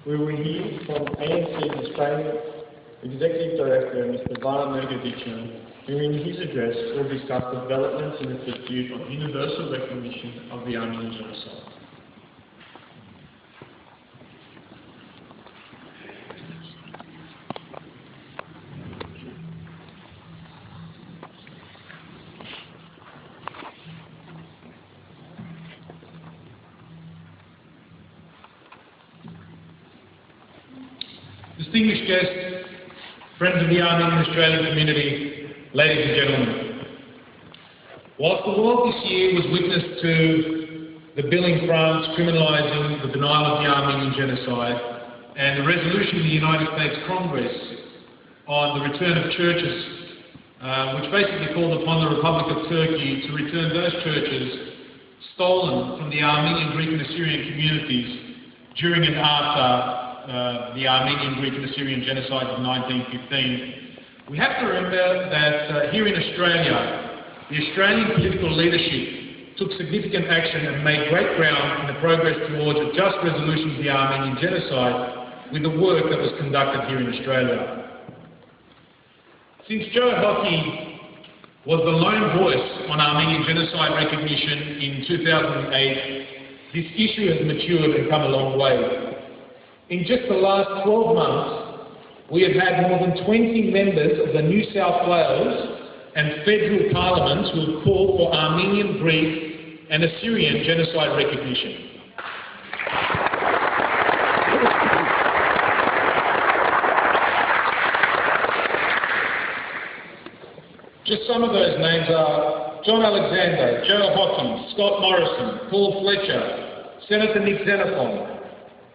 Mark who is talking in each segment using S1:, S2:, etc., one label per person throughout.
S1: We will hear from ANC's Australian Executive Director, Mr. Voice0037, who in his address will discuss developments in the pursuit of universal recognition of the Armenian genocide.
S2: Distinguished guests, friends of the Armenian Australian community, ladies and gentlemen. Whilst the world this year was witness to the bill in France criminalising the denial of the Armenian genocide and the resolution of the United States Congress on the return of churches, which basically called upon the Republic of Turkey to return those churches stolen from the Armenian, Greek and Assyrian communities during and after the Armenian, Greek and Assyrian genocide of 1915, we have to remember that here in Australia, the Australian political leadership took significant action and made great ground in the progress towards a just resolution of the Armenian genocide with the work that was conducted here in Australia. Since Joe Hockey was the lone voice on Armenian genocide recognition in 2008, this issue has matured and come a long way. In just the last 12 months, we have had more than 20 members of the New South Wales and federal parliaments who have called for Armenian, Greek and Assyrian genocide recognition. Just some of those names are John Alexander, Joe Hockey, Scott Morrison, Paul Fletcher, Senator Nick Xenophon,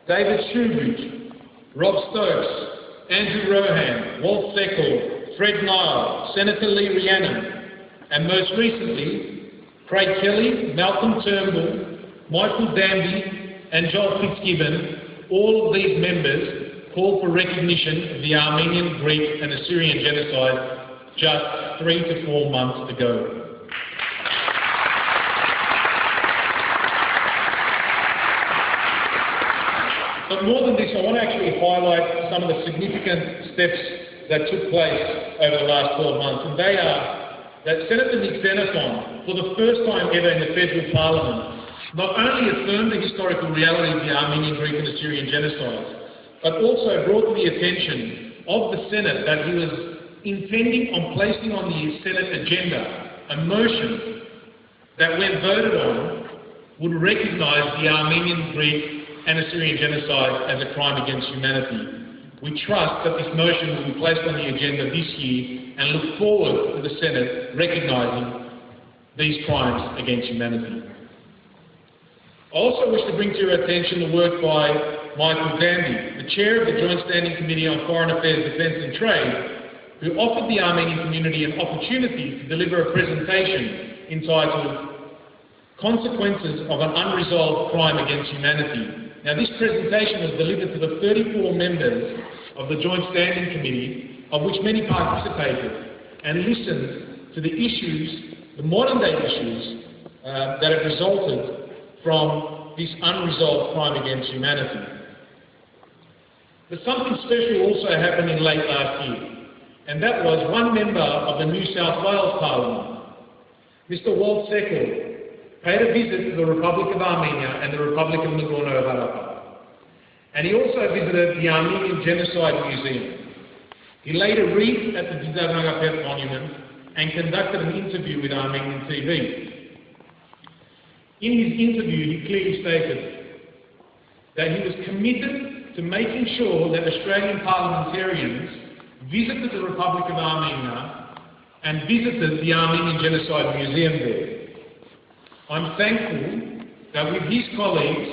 S2: David Shoebridge, Rob Stokes, Andrew Rohan, Walt Theckel, Fred Nile, Senator Lee Rhiannon, and most recently, Craig Kelly, Malcolm Turnbull, Michael Danby, and Joel Fitzgibbon. All of these members called for recognition of the Armenian, Greek and Assyrian genocide just 3 to 4 months ago. But more than this, I want to actually highlight some of the significant steps that took place over the last 12 months, and they are that Senator Nick Xenophon, for the first time ever in the federal parliament, not only affirmed the historical reality of the Armenian, Greek and Assyrian genocides, but also brought to the attention of the Senate that he was intending on placing on the Senate agenda a motion that, when voted on, would recognise the Armenian, Greek and Assyrian genocide as a crime against humanity. We trust that this motion will be placed on the agenda this year and look forward to the Senate recognising these crimes against humanity. I also wish to bring to your attention the work by Michael Danby, the Chair of the Joint Standing Committee on Foreign Affairs, Defence and Trade, who offered the Armenian community an opportunity to deliver a presentation entitled Consequences of an Unresolved Crime Against Humanity. Now, this presentation was delivered to the 34 members of the Joint Standing Committee, of which many participated, and listened to the issues, the modern-day issues, that have resulted from this unresolved crime against humanity. But something special also happened in late last year, and that was one member of the New South Wales Parliament, Mr. Walt Theckel, paid a visit to the Republic of Armenia and the Republic of Nagorno-Karabakh. And he also visited the Armenian Genocide Museum. He laid a wreath at the Dizar Monument and conducted an interview with Armenian TV. In his interview, he clearly stated that he was committed to making sure that Australian parliamentarians visited the Republic of Armenia and visited the Armenian Genocide Museum there. I'm thankful that with his colleagues,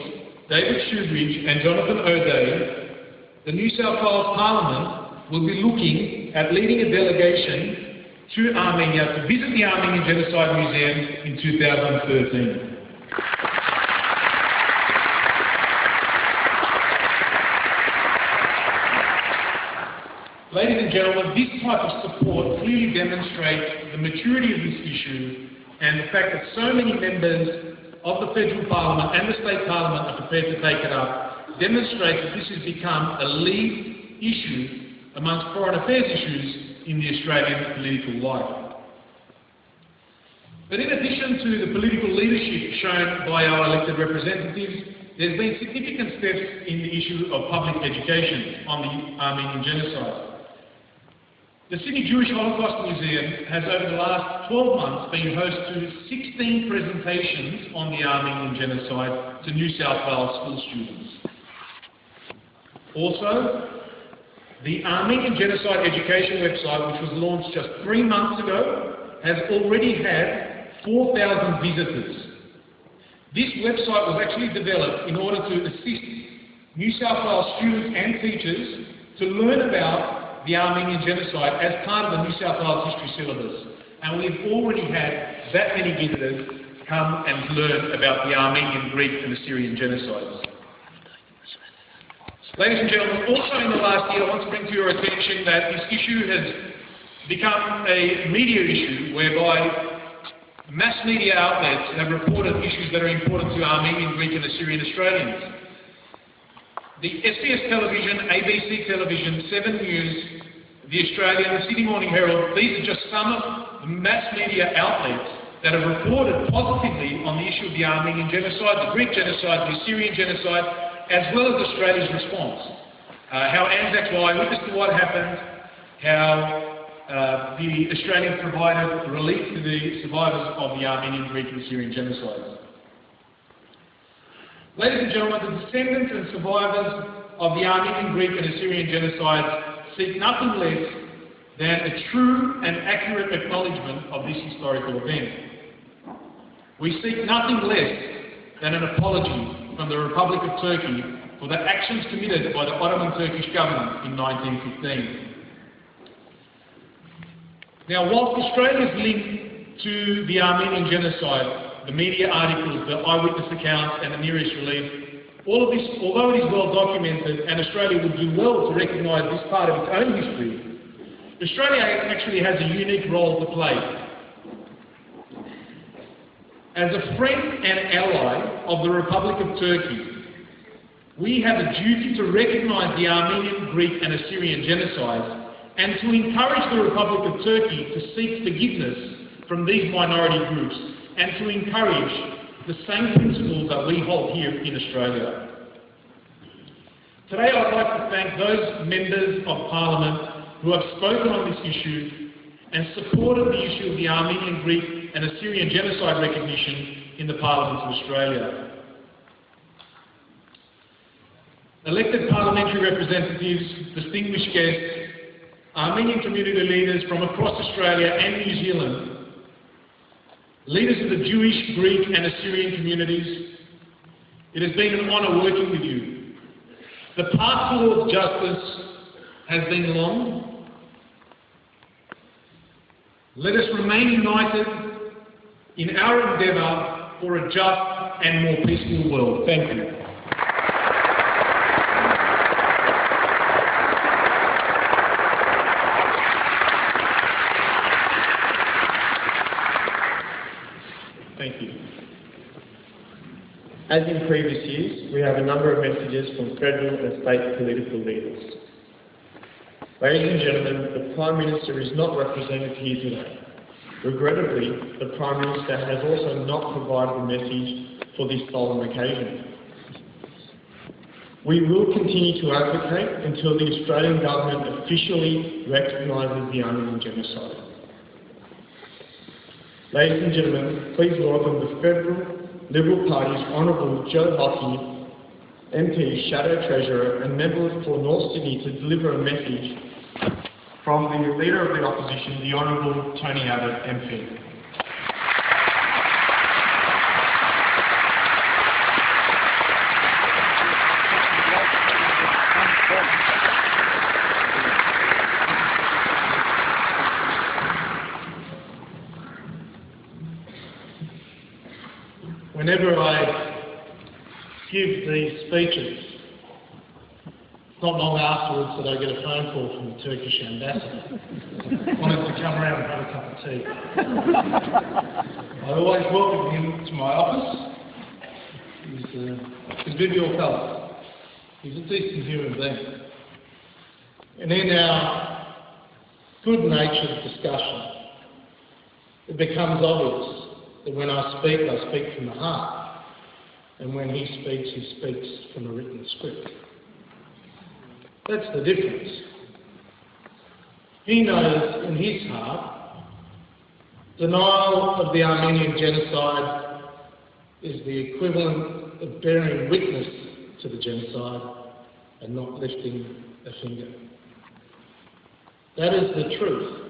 S2: David Shoebridge and Jonathan O'Day, the New South Wales Parliament will be looking at leading a delegation to Armenia to visit the Armenian Genocide Museum in 2013. Ladies and gentlemen, this type of support clearly demonstrates the maturity of this issue and the fact that so many members of the federal parliament and the state parliament are prepared to take it up demonstrates that this has become a lead issue amongst foreign affairs issues in the Australian political life. But in addition to the political leadership shown by our elected representatives, there's been significant steps in the issue of public education on the Armenian genocide. The Sydney Jewish Holocaust Museum has over the last 12 months been host to 16 presentations on the Armenian genocide to New South Wales school students. Also, the Armenian Genocide Education website, which was launched just 3 months ago, has already had 4,000 visitors. This website was actually developed in order to assist New South Wales students and teachers to learn about the Armenian genocide as part of the New South Wales history syllabus. And we've already had that many visitors come and learn about the Armenian, Greek and Assyrian genocides. Ladies and gentlemen, also in the last year I want to bring to your attention that this issue has become a media issue whereby mass media outlets have reported issues that are important to Armenian, Greek and Assyrian Australians. The SBS television, ABC television, 7 News, The Australian, the Sydney Morning Herald, these are just some of the mass media outlets that have reported positively on the issue of the Armenian genocide, the Greek genocide, the Assyrian genocide, as well as Australia's response. How Anzacs were eyewitness to what happened, how the Australians provided relief to the survivors of the Armenian, Greek and Assyrian genocides. Ladies and gentlemen, the descendants and survivors of the Armenian, Greek and Assyrian genocides seek nothing less than a true and accurate acknowledgement of this historical event. We seek nothing less than an apology from the Republic of Turkey for the actions committed by the Ottoman Turkish government in 1915. Now, whilst Australia's link to the Armenian genocide, the media articles, the eyewitness accounts and the nearest relief, all of this, although it is well documented and Australia would do well to recognise this part of its own history, Australia actually has a unique role to play. As a friend and ally of the Republic of Turkey, we have a duty to recognise the Armenian, Greek and Assyrian genocides and to encourage the Republic of Turkey to seek forgiveness from these minority groups and to encourage the same principles that we hold here in Australia. Today I'd like to thank those members of Parliament who have spoken on this issue and supported the issue of the Armenian, Greek and Assyrian genocide recognition in the Parliament of Australia. Elected parliamentary representatives, distinguished guests, Armenian community leaders from across Australia and New Zealand, leaders of the Jewish, Greek and Assyrian communities, it has been an honour working with you. The path towards justice has been long. Let us remain united in our endeavour for a just and more peaceful world. Thank you.
S1: Thank you. As in previous years, we have a number of messages from federal and state political leaders. Ladies and gentlemen, the Prime Minister is not represented here today. Regrettably, the Prime Minister has also not provided a message for this solemn occasion. We will continue to advocate until the Australian Government officially recognises the Armenian genocide. Ladies and gentlemen, please welcome the Federal Liberal Party's Honourable Joe Hockey, MP, Shadow Treasurer and Member for North Sydney to deliver a message from the Leader of the Opposition, the Honourable Tony Abbott, MP. Whenever I give these speeches, it's not long afterwards that I get a phone call from the Turkish ambassador. Wanted to come around and have a cup of tea. I always welcome him to my office. He's Vivial Fellow.
S2: He's a decent human being. And in our good-natured discussion, it becomes obvious that when I speak from the heart, and when he speaks from a written script. That's the difference. He knows in his heart denial of the Armenian genocide is the equivalent of bearing witness to the genocide and not lifting a finger. That is the truth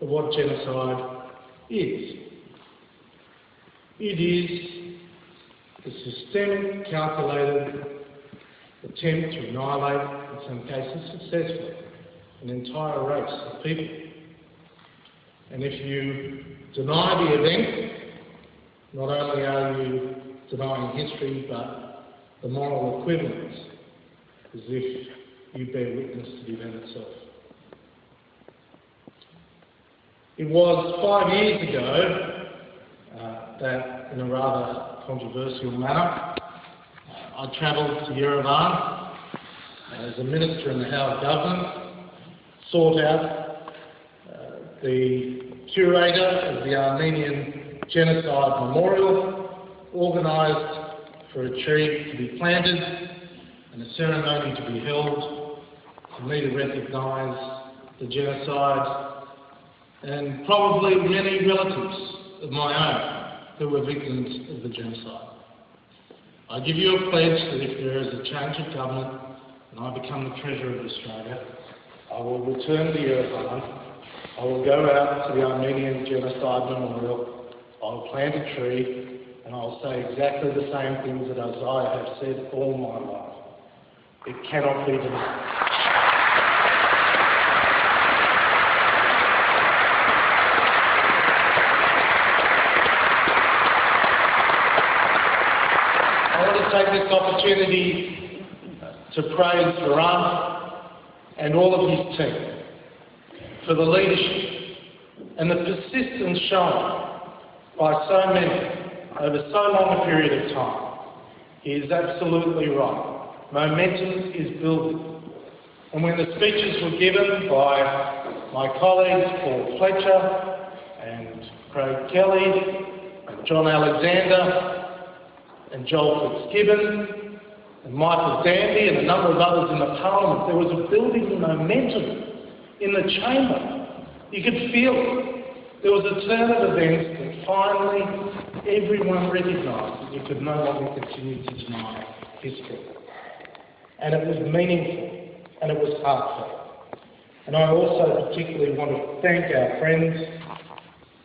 S2: of what genocide is. It is the systemic, calculated attempt to annihilate, in some cases successfully, an entire race of people. And if you deny the event, not only are you denying history, but the moral equivalence, as if you bear witness to the event itself. It was 5 years ago that, in a rather controversial manner, I travelled to Yerevan as a minister in the Howard government, sought out the curator of the Armenian Genocide Memorial, organised for a tree to be planted and a ceremony to be held for me to recognise the genocide and probably many relatives of my own who were victims of the genocide. I give you a pledge that if there is a change of government and I become the Treasurer of Australia, I will return to Yerevan, I will go out to the Armenian Genocide Memorial, I will plant a tree, and I will say exactly the same things that Isaiah has said all my life. It cannot be denied. Take this opportunity to praise Varane and all of his team for the leadership and the persistence shown by so many over so long a period of time. He is absolutely right. Momentum is building. And when the speeches were given by my colleagues Paul Fletcher and Craig Kelly and John Alexander and Joel Fitzgibbon and Michael Danby and a number of others in the Parliament, there was a building momentum in the chamber. You could feel it. There was a turn of events that finally everyone recognised that you could no longer continue to deny history. And it was meaningful and it was heartfelt. And I also particularly want to thank our friends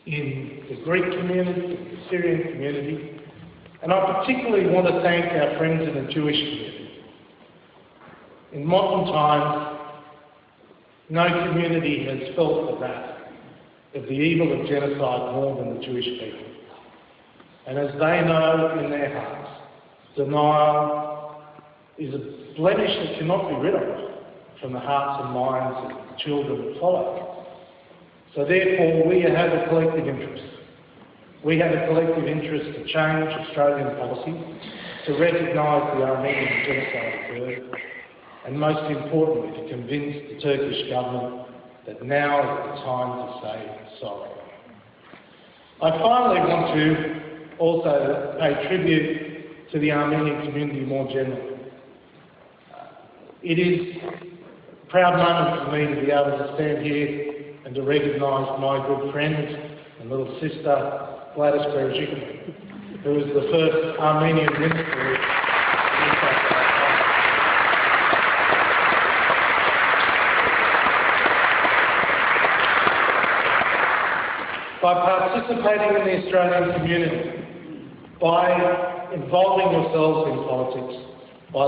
S2: in the Greek community, the Syrian community, and I particularly want to thank our friends in the Jewish community. In modern times, no community has felt the wrath of the evil of genocide more than the Jewish people. And as they know in their hearts, denial is a blemish that cannot be rid of from the hearts and minds of the children that follow. So therefore, we have a collective interest. We have a collective interest to change Australian policy, to recognise the Armenian genocide occurred, and most importantly, to convince the Turkish government that now is the time to say sorry. I finally want to also pay tribute to the Armenian community more generally. It is a proud moment for me to be able to stand here and to recognise my good friend and little sister, Gladys Berejiklian, who was the first Armenian minister. By participating in the Australian community, by involving yourselves in politics, by